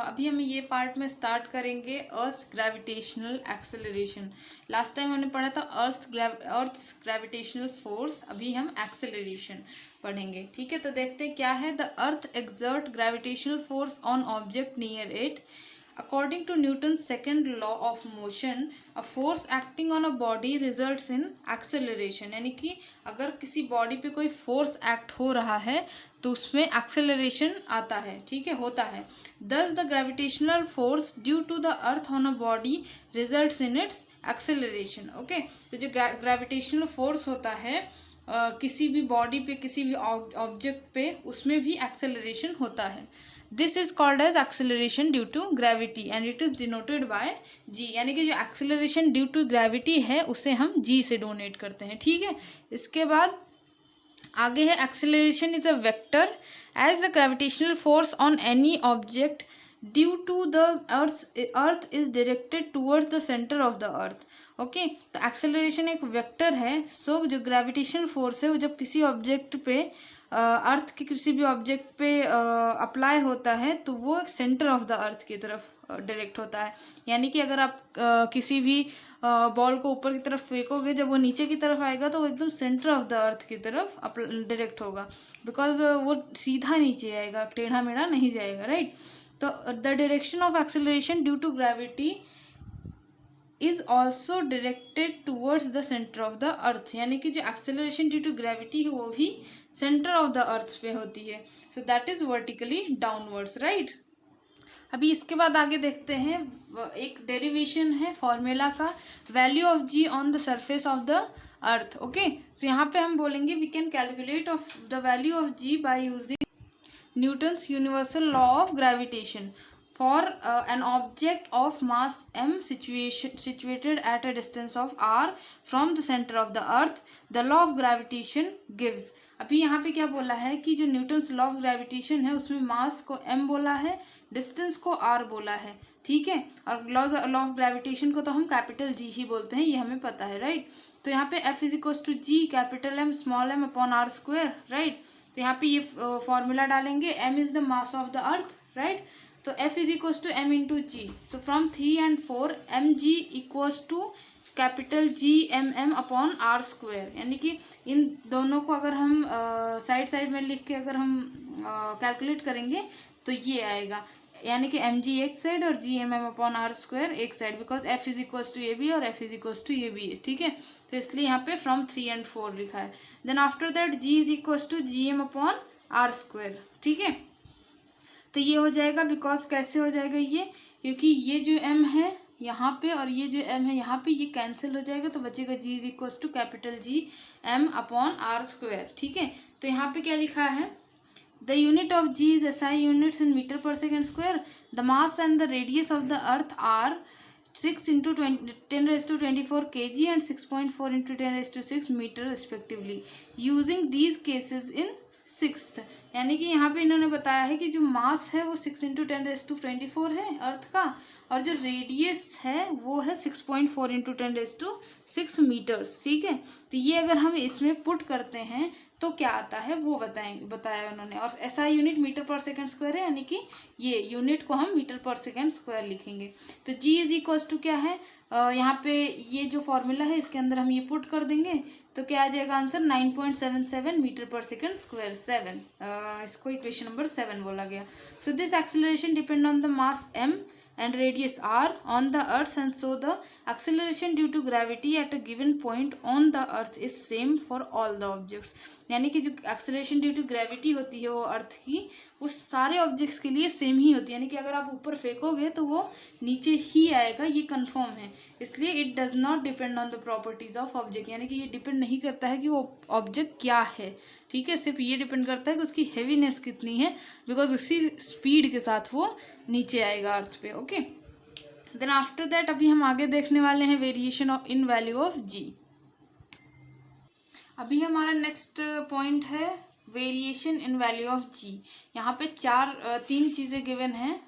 अभी हम ये पार्ट में स्टार्ट करेंगे अर्थ ग्रेविटेशनल एक्सेलरेशन। लास्ट टाइम हमने पढ़ा था अर्थ ग्रेविटेशनल फोर्स, अभी हम एक्सेलरेशन पढ़ेंगे। ठीक है, तो देखते हैं क्या है। The earth exert gravitational force on object near it. According to Newton's second law of motion, a force acting on a body results in acceleration। यानी कि अगर किसी बॉडी पे कोई फोर्स एक्ट हो रहा है तो उसमें एक्सेलरेशन आता है। ठीक है, होता है। Thus the gravitational force due to the earth on a body results in its acceleration। Okay, तो जो ग्रेविटेशनल फोर्स होता है किसी भी बॉडी पे, किसी भी ऑब्जेक्ट पे, उसमें भी एक्सेलरेशन होता है। This is called as acceleration due to gravity and it is denoted by g. यानी कि जो एक्सेलरेशन ड्यू टू ग्रेविटी है उसे हम जी से डोनेट करते हैं। ठीक है, इसके बाद आगे है acceleration is a vector as the gravitational force on any object due to the earth is directed towards the centre of the earth. Okay, तो एक्सेलरेशन एक वेक्टर है। सो जो ग्रेविटेशनल फोर्स है वो जब किसी ऑब्जेक्ट पे अर्थ के किसी भी ऑब्जेक्ट पे अप्लाई होता है तो वो सेंटर ऑफ द अर्थ की तरफ डायरेक्ट होता है। यानी कि अगर आप किसी भी बॉल को ऊपर की तरफ फेंकोगे, जब वो नीचे की तरफ आएगा तो वो एकदम सेंटर ऑफ द अर्थ की तरफ डायरेक्ट होगा, बिकॉज वो सीधा नीचे आएगा, टेढ़ा मेढ़ा नहीं जाएगा। राइट, तो the direction of acceleration due to gravity is also directed towards the centre of the earth. यानी कि जो एक्सेलरेशन ड्यू टू ग्रेविटी है वो भी सेंटर ऑफ द अर्थ पे होती है। So that is vertically downwards. Right, अभी इसके बाद आगे देखते हैं, एक डेरिवेशन है फॉर्मूला का, value of g on the surface of the earth. Okay, so यहाँ पे हम बोलेंगे we can calculate of the value of g by using Newton's universal law of gravitation for an object of mass m situated at a distance of r from the center of the earth, the law of gravitation gives। अभी यहाँ पे क्या बोला है कि जो Newton's law of gravitation है उसमें मास को m बोला है, डिस्टेंस को r बोला है। ठीक है, और लॉ ऑफ ग्रेविटेशन को तो हम कैपिटल जी ही बोलते हैं, ये हमें पता है। राइट, तो यहाँ पे f is equals to G capital M small m upon r square. Right, तो यहाँ पे ये फॉर्मूला डालेंगे, m is the mass of the earth. Right, तो f is equals to m into g. So from 3 and 4 m g equals to capital G M m upon r square. यानी कि इन दोनों को अगर हम साइड साइड में लिख के अगर हम कैलकुलेट करेंगे तो ये आएगा, यानी कि एम जी एक साइड और G M m upon r square एक side, because f is equals to a b और f is equals to a b है। ठीक है, तो इसलिए यहाँ पे फ्रॉम 3 and 4 लिखा है। Then after that g is equals to G M upon r square. ठीक है, तो ये हो जाएगा, बिकॉज कैसे हो जाएगा ये, क्योंकि ये जो m है यहाँ पे और ये जो m है यहाँ पे, ये कैंसिल हो जाएगा, तो बचेगा g is equals to capital G m upon r square. ठीक है, तो यहाँ पे क्या लिखा है, the unit of g is SI units in metre per second square. The mass and the radius of the earth are 6 into 10⁻24 kg and 6.4 into 10⁻6 metre respectively, using these cases in sixth. यानी कि यहाँ पे इन्होंने बताया है कि जो मास है वो 6 into 10⁻24 है अर्थ का, और जो रेडियस है वो है 6.4 into 10⁻6 मीटर्स। ठीक है, तो ये अगर हम इसमें पुट करते हैं तो क्या आता है वो बताया उन्होंने। और SI unit metre per second square है, यानी कि ये यूनिट को हम मीटर पर सेकेंड स्क्वायर लिखेंगे। तो g इज इक्वल्स टू क्या है, यहाँ पे ये जो फॉर्मूला है इसके अंदर हम ये पुट कर देंगे तो क्या आ जाएगा answer, 9.77 metre per second square. 7, इसको इक्वेशन नंबर 7 बोला गया। So this acceleration depend on the mass m and radius r on the earth, and so the acceleration due to gravity at a given point on the earth is same for all the objects। यानी कि जो acceleration due to gravity होती है वो अर्थ की, वो सारे objects के लिए सेम ही होती है। यानी कि अगर आप ऊपर फेंकोगे तो वो नीचे ही आएगा, ये कंफर्म है। इसलिए it does not depend on the properties of object, यानी कि ये डिपेंड नहीं करता है कि वो ऑब्जेक्ट क्या है। ठीक है, सिर्फ ये डिपेंड करता है कि उसकी हैवीनेस कितनी है, बिकॉज उसी स्पीड के साथ वो नीचे आएगा अर्थ पे। ओके, देन आफ्टर दैट अभी हम आगे देखने वाले हैं variation of in value of g. अभी हमारा नेक्स्ट पॉइंट है variation in value of g. यहाँ पे 3 चीज़ें गिवन हैं,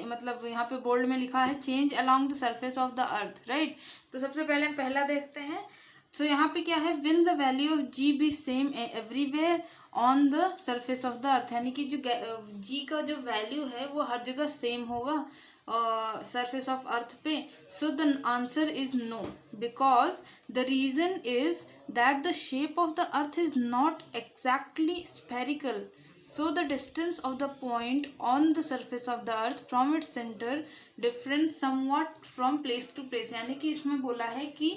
मतलब यहाँ पे बोल्ड में लिखा है change along the surface of the earth. Right, तो सबसे पहले हम पहला देखते हैं। सो यहाँ पे क्या है, will the value of G B same everywhere on the surface of the earth, यानी कि जो जी का जो वैल्यू है वो हर जगह सेम होगा सरफेस ऑफ अर्थ पे. So the answer is no, because the reason is that the shape of the earth is not exactly spherical. So the distance of the point on the surface of the earth from its center differs somewhat from place to place. यानी कि इसमें बोला है कि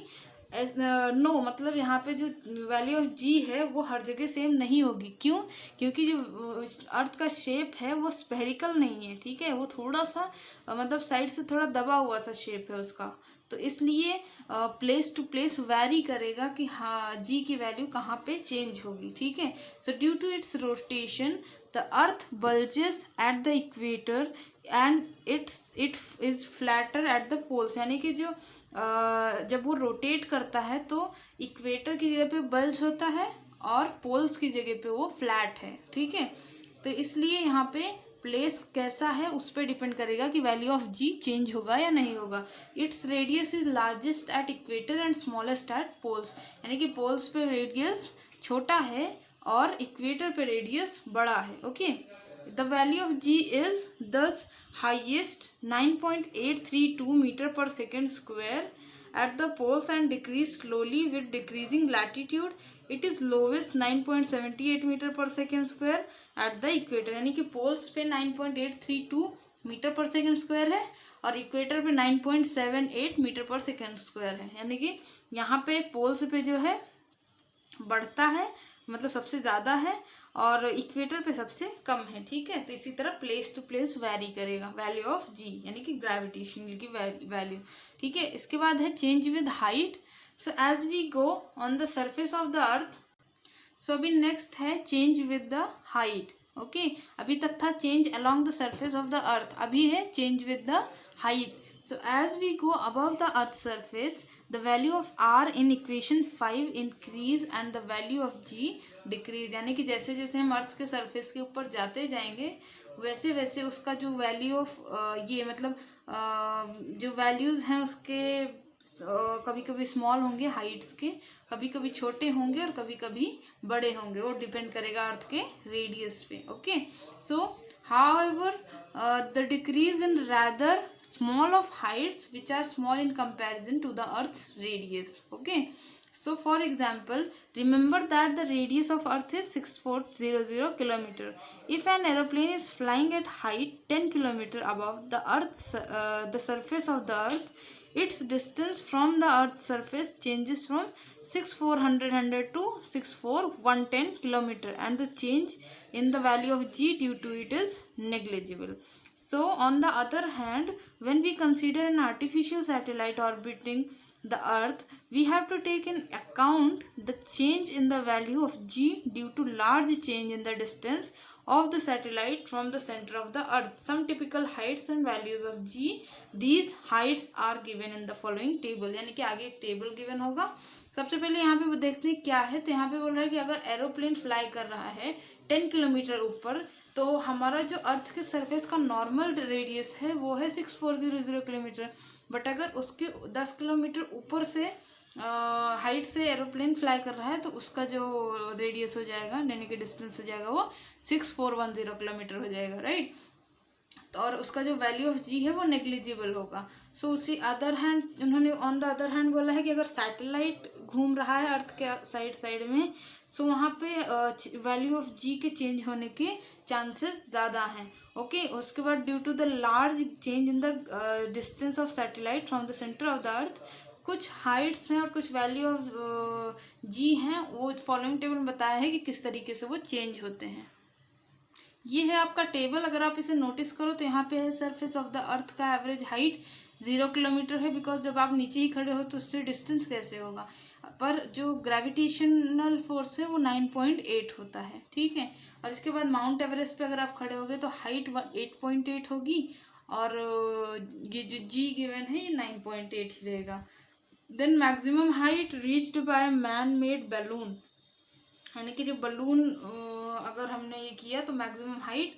no मतलब यहाँ पे जो वैल्यू ऑफ जी है वो हर जगह सेम नहीं होगी. क्यों? क्योंकि जो अर्थ का शेप है वो स्फेरिकल नहीं है. ठीक है, वो थोड़ा सा मतलब साइड से थोड़ा दबा हुआ सा शेप है उसका. तो इसलिए प्लेस टू प्लेस वैरी करेगा कि हाँ जी की वैल्यू कहाँ पे चेंज होगी. ठीक है. So due to its rotation the earth bulges at the equator and it is flatter at the poles. यानी कि जो जब वो रोटेट करता है तो इक्वेटर की जगह पे बल्ज होता है और पोल्स की जगह पे वो फ्लैट है. ठीक है. तो इसलिए यहाँ पे प्लेस कैसा है उस पर डिपेंड करेगा कि वैल्यू ऑफ जी चेंज होगा या नहीं होगा. Its radius is largest at equator and smallest at poles. यानी कि पोल्स पे रेडियस छोटा है और इक्वेटर पे रेडियस बड़ा है. Okay. The value of g is this highest 9.832 metre per second square at the poles and decrease slowly with decreasing latitude. It is lowest 9.78 metre per second square at the equator. यानी कि poles पे 9.832 metre per second square है और equator पे 9.78 metre per second square है. यानी कि यहाँ पे पोल्स पे जो है बढ़ता है मतलब सबसे ज़्यादा है और इक्वेटर पे सबसे कम है. ठीक है. तो इसी तरह प्लेस टू प्लेस वैरी करेगा वैल्यू ऑफ जी यानी कि ग्रेविटेशनल की वैल्यू. ठीक है. इसके बाद है change with height. So as we go on the surface of the earth. So अभी नेक्स्ट है change with the height. Okay. अभी तक था change along the surface of the earth, अभी है change with the height. So as we go above the earth's surface, the value of r in equation 5 increase and the value of g decrease. यानी कि जैसे जैसे हम अर्थ के surface के ऊपर जाते जाएंगे वैसे वैसे उसका जो वैल्यू ऑफ ये मतलब जो वैल्यूज़ हैं उसके कभी कभी स्मॉल होंगे हाइट्स के, कभी कभी छोटे होंगे और कभी कभी बड़े होंगे. वो डिपेंड करेगा अर्थ के रेडियस पे. Okay. So however the decrease in rather small of heights which are small in comparison to the earth's radius. Okay. So for example, remember that the radius of earth is 6400 kilometer. If an aeroplane is flying at height 10 kilometer above the earth's the surface of the earth, its distance from the earth's surface changes from 6400 to 64110 kilometer and the change in the value of g due to it is negligible. So on the other hand, when we consider an artificial satellite orbiting the earth, we have to take in account the change in the value of g due to large change in the distance of the satellite from the center of the earth. Some typical heights and values of g. These heights are given in the following table. यानी कि आगे एक table given होगा. सबसे पहले यहाँ पे देखते हैं क्या है. तो यहाँ पे बोल रहा है कि अगर एरोप्लेन फ्लाई कर रहा है 10 किलोमीटर ऊपर तो हमारा जो अर्थ के सरफेस का नॉर्मल रेडियस है वो है 6400 किलोमीटर. बट अगर उसके 10 किलोमीटर ऊपर से हाइट से एरोप्लेन फ्लाई कर रहा है तो उसका जो रेडियस हो जाएगा यानी कि डिस्टेंस हो जाएगा वो 6410 किलोमीटर हो जाएगा. राइट. तो और उसका जो वैल्यू ऑफ जी है वो नेग्लिजिबल होगा. सो उसी अदर हैंड उन्होंने ऑन द अदर हैंड बोला है कि अगर सैटेलाइट घूम रहा है अर्थ के साइड में सो वहाँ पे वैल्यू ऑफ जी के चेंज होने के चांसेस ज़्यादा हैं. ओके. उसके बाद due to the large change in the distance of satellite from the centre of the earth, कुछ हाइट्स हैं और कुछ वैल्यू ऑफ जी हैं. वो फॉलोइंग टेबल में बताया है कि किस तरीके से वो चेंज होते हैं. ये है आपका टेबल. अगर आप इसे नोटिस करो तो यहाँ पे है सरफेस ऑफ द अर्थ का एवरेज हाइट 0 किलोमीटर है. बिकॉज जब आप नीचे ही खड़े हो तो उससे डिस्टेंस कैसे होगा. पर जो ग्रेविटेशनल फोर्स है वो 9.8 होता है. ठीक है. और इसके बाद माउंट एवरेस्ट पे अगर आप खड़े होगे तो हाइट 8.8 होगी और ये जो जी गिवन है ये 9.8 ही रहेगा. Then maximum height reached by man made balloon. यानी कि जो बलून अगर हमने ये किया तो मैक्सिमम हाइट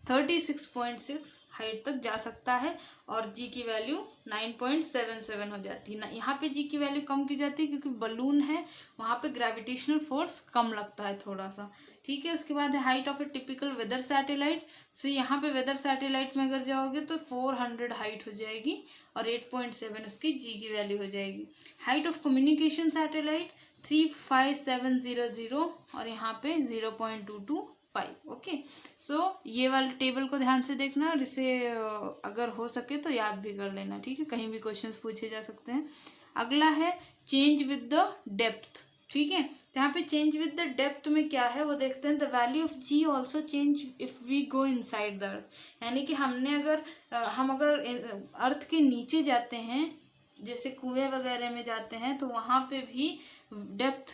36.6 हाइट तक जा सकता है और जी की वैल्यू 9.77 हो जाती है ना. यहाँ पे जी की वैल्यू कम की जाती है क्योंकि बलून है वहाँ पे ग्रेविटेशनल फोर्स कम लगता है थोड़ा सा. ठीक है। उसके बाद है height of a typical weather satellite. So यहाँ पे वेदर सैटेलाइट में अगर जाओगे तो 400 हाइट हो जाएगी और 8.7 उसकी जी की वैल्यू हो जाएगी। हाइट ऑफ कम्युनिकेशन सैटेलाइट 35700 और यहाँ पे 0.225। ओके, सो ये वाले टेबल को ध्यान से देखना और इसे अगर हो सके तो याद भी कर लेना, ठीक है, कहीं भी क्वेश्चंस पूछे जा सकते हैं। अगला है चेंज विद द डेप्थ, ठीक है। तो यहाँ पे चेंज विद द डेप्थ में क्या है वो देखते हैं। The value of g also change if we go inside the earth, यानी कि हम अगर अर्थ के नीचे जाते हैं, जैसे कुएं वगैरह में जाते हैं, तो वहाँ पे भी डेप्थ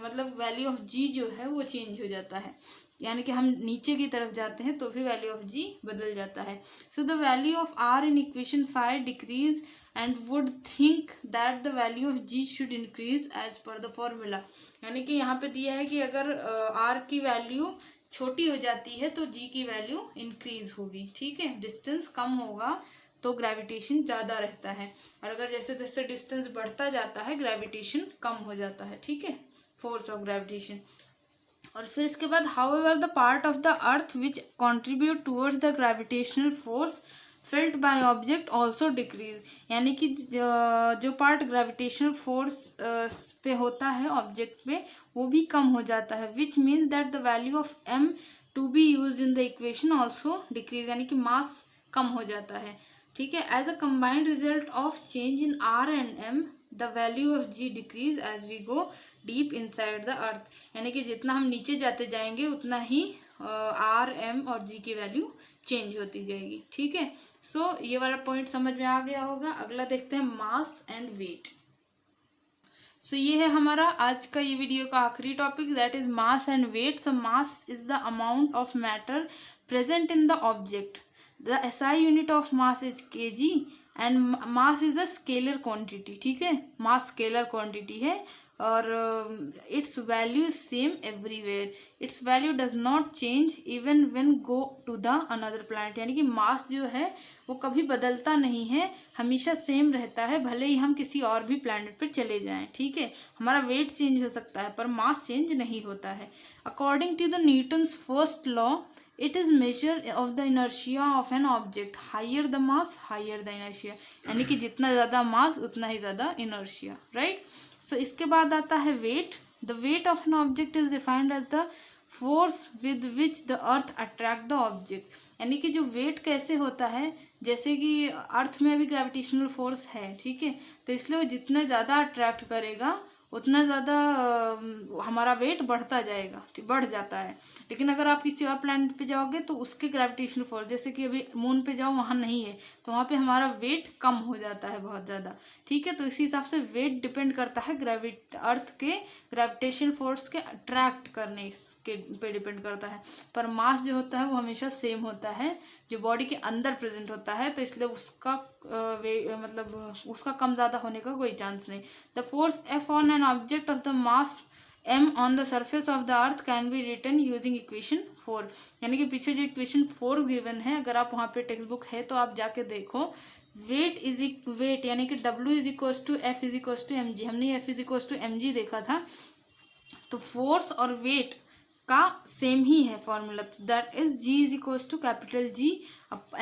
मतलब वैल्यू ऑफ जी जो है वो चेंज हो जाता है। यानी कि हम नीचे की तरफ जाते हैं तो भी वैल्यू ऑफ जी बदल जाता है। So the value of r in equation 5 decreases and would think that the value of g should increase as per the formula। यानी कि यहाँ पे दिया है कि अगर r की वैल्यू छोटी हो जाती है तो g की वैल्यू इंक्रीज होगी, ठीक है। डिस्टेंस कम होगा तो ग्रेविटेशन ज़्यादा रहता है, और अगर जैसे जैसे डिस्टेंस बढ़ता जाता है ग्रेविटेशन कम हो जाता है, ठीक है, फोर्स ऑफ ग्रेविटेशन। और फिर इसके बाद however the part of the earth which contribute towards the gravitational force felt by object also decreases, यानी कि जो पार्ट ग्रेविटेशनल फोर्स पे होता है ऑब्जेक्ट पे वो भी कम हो जाता है। Which means that the value of m to be use in the equation also decreases, यानी कि मास कम हो जाता है, ठीक है। As a combined result of change in r and m the value of g decreases as we go deep inside the earth, यानी कि जितना हम नीचे जाते जाएंगे उतना ही आर एम और जी की वैल्यू चेंज होती जाएगी, ठीक है। सो ये वाला पॉइंट समझ में आ गया होगा। अगला देखते हैं मास एंड वेट। सो ये है हमारा आज का ये वीडियो का आखिरी topic, that is mass and weight. So mass is the amount of matter present in the object. The SI unit of mass is kg and mass is a scalar quantity, ठीक है, mass scalar quantity है और its value same everywhere. Its value does not change even when go to the another planet, यानी कि मास जो है वो कभी बदलता नहीं है, हमेशा सेम रहता है, भले ही हम किसी और भी प्लैनेट पर चले जाएं, ठीक है। हमारा वेट चेंज हो सकता है पर मास चेंज नहीं होता है। According to the Newton's first law it is measure of the inertia of an object, higher the mass higher the inertia, यानी कि जितना ज़्यादा मास उतना ही ज़्यादा इनर्शिया, राइट। सो इसके बाद आता है weight. The weight of an object is defined as the force with which the earth attract the object, यानी कि जो वेट कैसे होता है, जैसे कि अर्थ में अभी ग्रेविटेशनल फोर्स है, ठीक है, तो इसलिए वो जितना ज़्यादा अट्रैक्ट करेगा उतना ज़्यादा हमारा वेट बढ़ता जाएगा, बढ़ जाता है। लेकिन अगर आप किसी और प्लैनेट पे जाओगे तो उसके ग्रेविटेशनल फोर्स, जैसे कि अभी मून पे जाओ वहाँ नहीं है तो वहाँ पे हमारा वेट कम हो जाता है बहुत ज़्यादा, ठीक है। तो इसी हिसाब से वेट डिपेंड करता है अर्थ के ग्रेविटेशनल फोर्स के अट्रैक्ट करने के पे डिपेंड करता है, पर मास जो होता है वो हमेशा सेम होता है जो बॉडी के अंदर प्रेजेंट होता है, तो इसलिए उसका मतलब उसका कम ज़्यादा होने का कोई चांस नहीं। The force F on an object of the mass m on the surface of the earth can be written using equation 4, यानी कि पीछे जो इक्वेशन 4 गिवन है, अगर आप वहाँ पे टेक्स्ट बुक है तो आप जाके देखो। वेट यानी कि W is equals to F is equals to mg, हमने F is equals to mg देखा था, तो फोर्स और वेट का सेम ही है formula, that is G is equals to capital G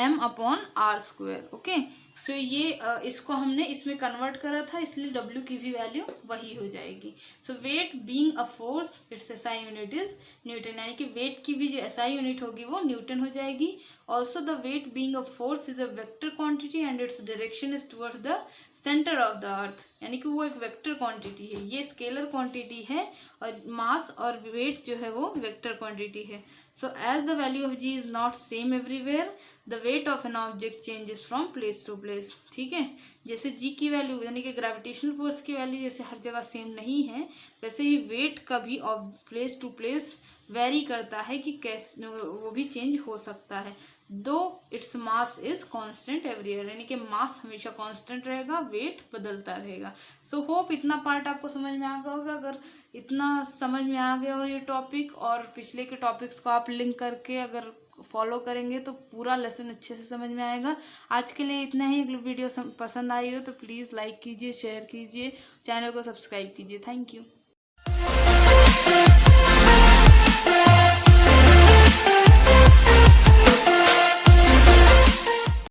m upon r square, okay. So ये इसको हमने इसमें कन्वर्ट करा था, इसलिए W की भी वैल्यू वही हो जाएगी। So weight being a force it's SI unit is newton, यानी कि वेट की भी जो SI यूनिट होगी वो न्यूटन हो जाएगी। Also the weight being a force is a vector quantity and its direction is towards the centre of the earth, यानी कि वो एक वेक्टर क्वांटिटी है, ये स्केलर क्वांटिटी है, और मास और वेट जो है वो वेक्टर क्वांटिटी है। So as the value of g is not same everywhere the weight of an object changes from place to place, ठीक है। जैसे जी की वैल्यू यानी कि ग्रेविटेशनल फोर्स की वैल्यू जैसे हर जगह सेम नहीं है, वैसे ही वेट का भी प्लेस टू प्लेस वेरी करता है कि कैसे वो भी चेंज हो सकता है। दो its mass is constant everywhere, यानी कि मास हमेशा कांस्टेंट रहेगा, वेट बदलता रहेगा। सो होप इतना पार्ट आपको समझ में आ गया होगा। अगर इतना समझ में आ गया हो ये टॉपिक और पिछले के टॉपिक्स को आप लिंक करके अगर फॉलो करेंगे तो पूरा लेसन अच्छे से समझ में आएगा। आज के लिए इतना ही। अगर वीडियो पसंद आई हो तो प्लीज़ लाइक कीजिए, शेयर कीजिए, चैनल को सब्सक्राइब कीजिए। Thank you.